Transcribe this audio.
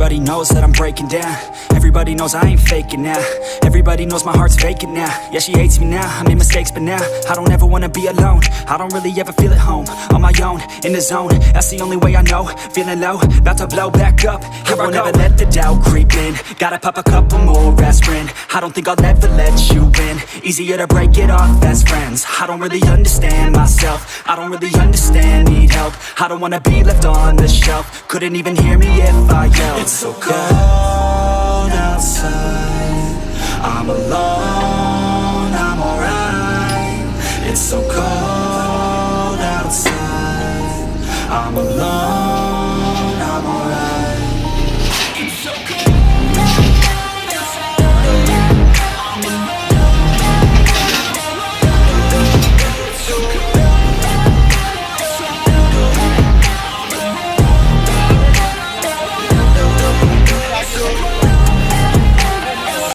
Everybody knows that I'm breaking down. Everybody knows I ain't faking now. Everybody knows my heart's vacant now. Yeah, she hates me now, I made mistakes but now I don't ever wanna be alone. I don't really ever feel at home. On my own, in the zone, that's the only way I know. Feeling low, about to blow back up. Here I won't ever let the doubt creep in. Gotta pop a couple more aspirin. I don't think I'll ever let you in. Easier to break it off best friends. I don't really understand myself. I don't really understand, need help. I don't wanna be left on the shelf. Couldn't even hear me if I yelled. It's so cold outside, I'm alone, I'm alright. It's so cold outside, I'm alone.